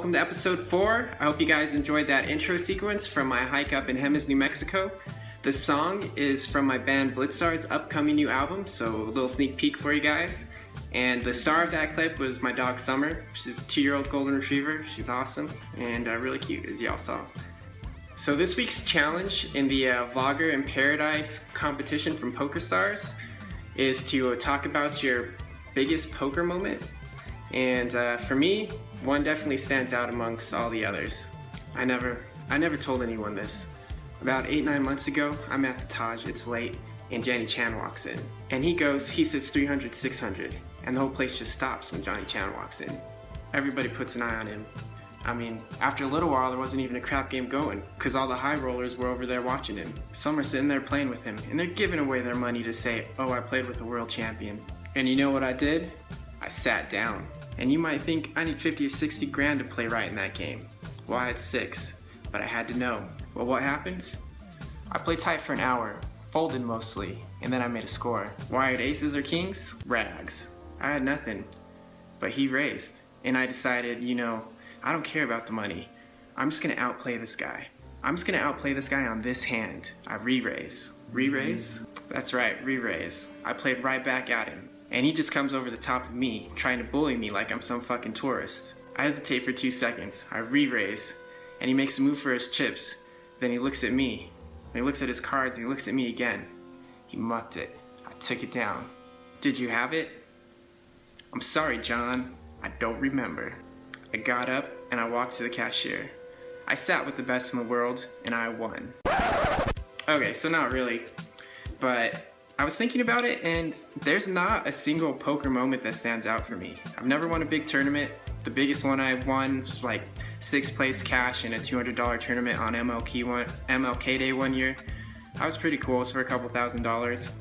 welcome to episode 4. I hope you guys enjoyed that intro sequence from my hike up in Jemez, New Mexico. The song is from my band Blitzar's upcoming new album, so a little sneak peek for you guys. And the star of that clip was my dog Summer. She's a 2-year-old golden retriever. She's awesome and really cute, as y'all saw. So this week's challenge in the Vlogger in Paradise competition from PokerStars is to talk about your biggest poker moment. And for me, one definitely stands out amongst all the others. I never told anyone this. About 8-9 months ago, I'm at the Taj, it's late, and Johnny Chan walks in. And he sits 300, 600, and the whole place just stops when Johnny Chan walks in. Everybody puts an eye on him. I mean, after a little while, there wasn't even a crap game going, because all the high rollers were over there watching him. Some are sitting there playing with him, and they're giving away their money to say, oh, I played with a world champion. And you know what I did? I sat down. And you might think I need 50 or 60 grand to play right in that game. Well, I had 6, but I had to know. Well, what happens? I played tight for an hour, folded mostly, and then I made a score. Wired aces or kings? Rags. I had nothing, but he raised. And I decided, you know, I don't care about the money. I'm just gonna outplay this guy. I'm just gonna outplay this guy on this hand. I re-raise. Re-raise? That's right, re-raise. I played right back at him. And he just comes over the top of me, trying to bully me like I'm some fucking tourist. I hesitate for 2 seconds, I re-raise, and he makes a move for his chips. Then he looks at me, and he looks at his cards, and he looks at me again. He mucked it. I took it down. Did you have it? I'm sorry, John. I don't remember. I got up, and I walked to the cashier. I sat with the best in the world, and I won. Okay, so not really, but I was thinking about it, and there's not a single poker moment that stands out for me. I've never won a big tournament. The biggest one I won was like 6th place cash in a $200 tournament on MLK Day one year. I was pretty cool. It was for a couple $1,000s,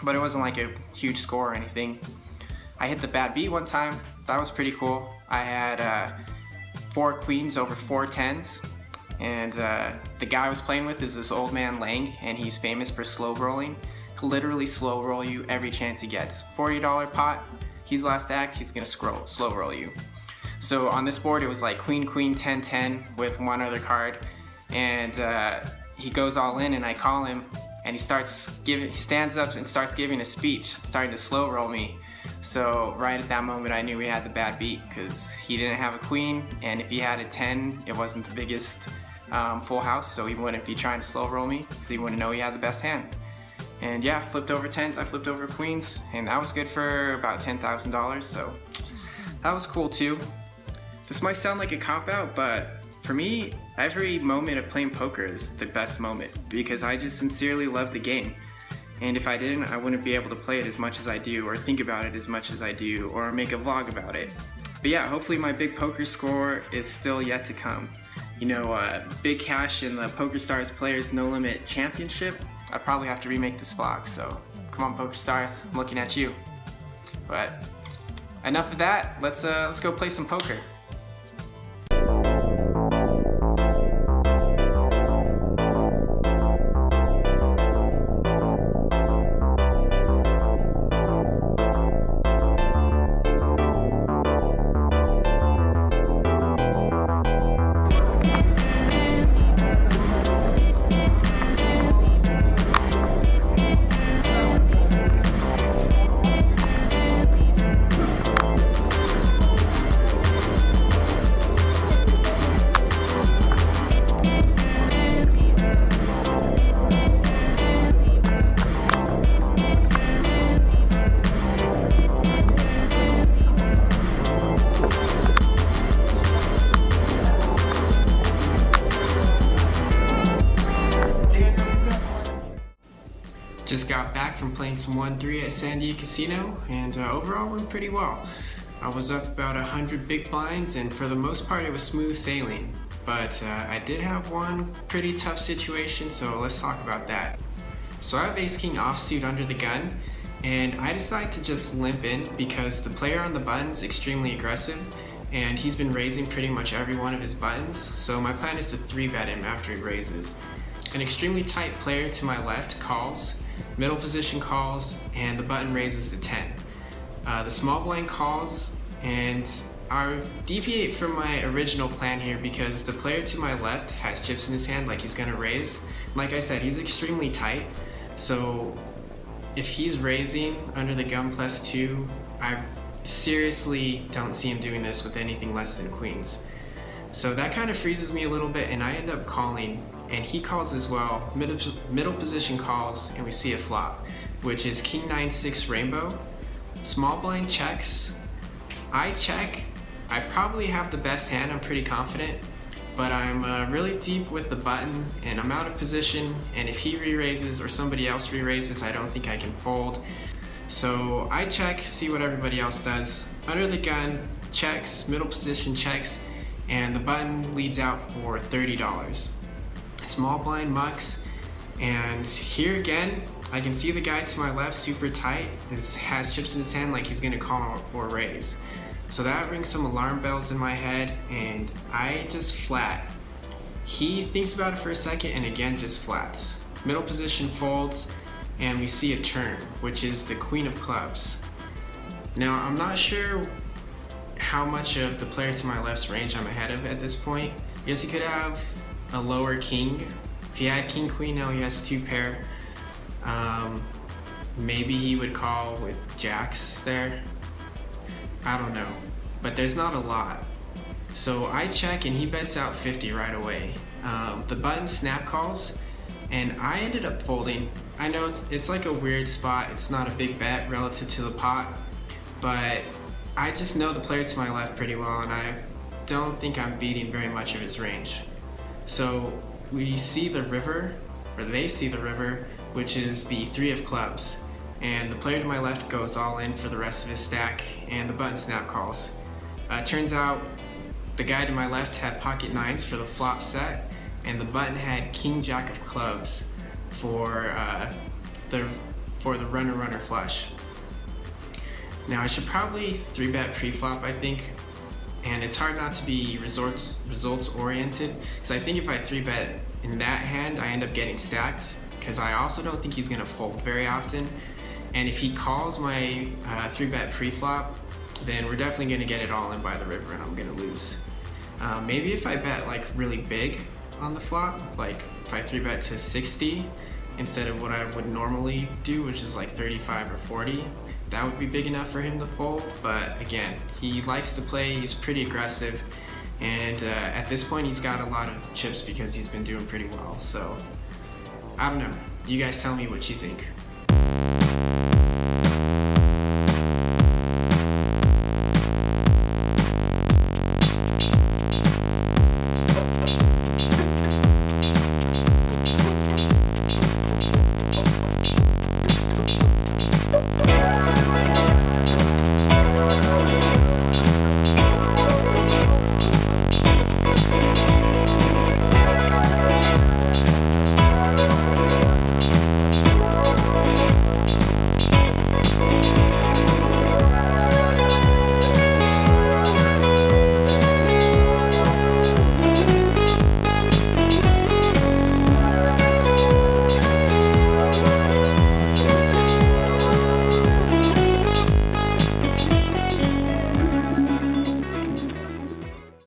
but it wasn't like a huge score or anything. I hit the bad beat one time. That was pretty cool. I had 4 queens over 4 10s, and the guy I was playing with is this old man Lang, and he's famous for slow rolling. He'll literally slow roll you every chance he gets. $40 pot, he's last act, he's gonna slow roll you. So on this board it was like queen, queen, 10, 10 with one other card, and he goes all in, and I call him, and he stands up and starts giving a speech, starting to slow roll me. So right at that moment I knew we had the bad beat, because he didn't have a queen, and if he had a 10, it wasn't the biggest full house, so he wouldn't be trying to slow roll me, because he wouldn't know he had the best hand. And yeah, flipped over 10s, I flipped over queens, and that was good for about $10,000, so that was cool too. This might sound like a cop-out, but for me, every moment of playing poker is the best moment, because I just sincerely love the game. And if I didn't, I wouldn't be able to play it as much as I do, or think about it as much as I do, or make a vlog about it. But yeah, hopefully my big poker score is still yet to come. You know, big cash in the PokerStars Players No Limit Championship. I probably have to remake this vlog, so come on PokerStars, I'm looking at you. But enough of that, let's go play some poker. Just got back from playing some 1-3 at San Diego Casino, and overall went pretty well. I was up about 100 big blinds, and for the most part it was smooth sailing. But I did have one pretty tough situation, so let's talk about that. So I have ace-king offsuit under the gun, and I decide to just limp in because the player on the button's extremely aggressive, and he's been raising pretty much every one of his buttons, so my plan is to 3-bet him after he raises. An extremely tight player to my left calls, middle position calls, and the button raises to 10. The small blind calls, and I deviate from my original plan here because the player to my left has chips in his hand like he's gonna raise. Like I said, he's extremely tight, so if he's raising under the gun +2, I seriously don't see him doing this with anything less than queens. So that kind of freezes me a little bit, and I end up calling, and he calls as well. Middle position calls, and we see a flop, which is king 9-6 rainbow. Small blind checks. I check. I probably have the best hand, I'm pretty confident, but I'm really deep with the button, and I'm out of position, and if he re-raises or somebody else re-raises, I don't think I can fold. So I check, see what everybody else does. Under the gun, checks, middle position checks, and the button leads out for $30. Small blind mucks, and here again, I can see the guy to my left super tight, has chips in his hand like he's gonna call or raise. So that rings some alarm bells in my head, and I just flat. He thinks about it for a second and again just flats. Middle position folds, and we see a turn, which is the queen of clubs. Now I'm not sure how much of the player to my left's range I'm ahead of at this point. Yes, he could have a lower king. If he had king queen, now he has 2 pair. Maybe he would call with jacks there. I don't know, but there's not a lot. So I check and he bets out 50 right away. The button snap calls, and I ended up folding. I know it's like a weird spot. It's not a big bet relative to the pot, but I just know the player to my left pretty well, and I don't think I'm beating very much of his range. So we see the river, or they see the river, which is the 3 of clubs. And the player to my left goes all in for the rest of his stack, and the button snap calls. Turns out the guy to my left had pocket 9s for the flop set, and the button had king jack of clubs for the runner flush. Now I should probably 3-bet pre-flop, I think, and it's hard not to be results oriented, because I think if I 3-bet in that hand, I end up getting stacked, because I also don't think he's gonna fold very often. And if he calls my 3-bet pre-flop, then we're definitely gonna get it all in by the river and I'm gonna lose. Maybe if I bet like really big on the flop, like if I 3-bet to 60 instead of what I would normally do, which is like 35 or 40, that would be big enough for him to fold. But again, he likes to play, he's pretty aggressive, and at this point he's got a lot of chips because he's been doing pretty well. So I don't know, you guys tell me what you think.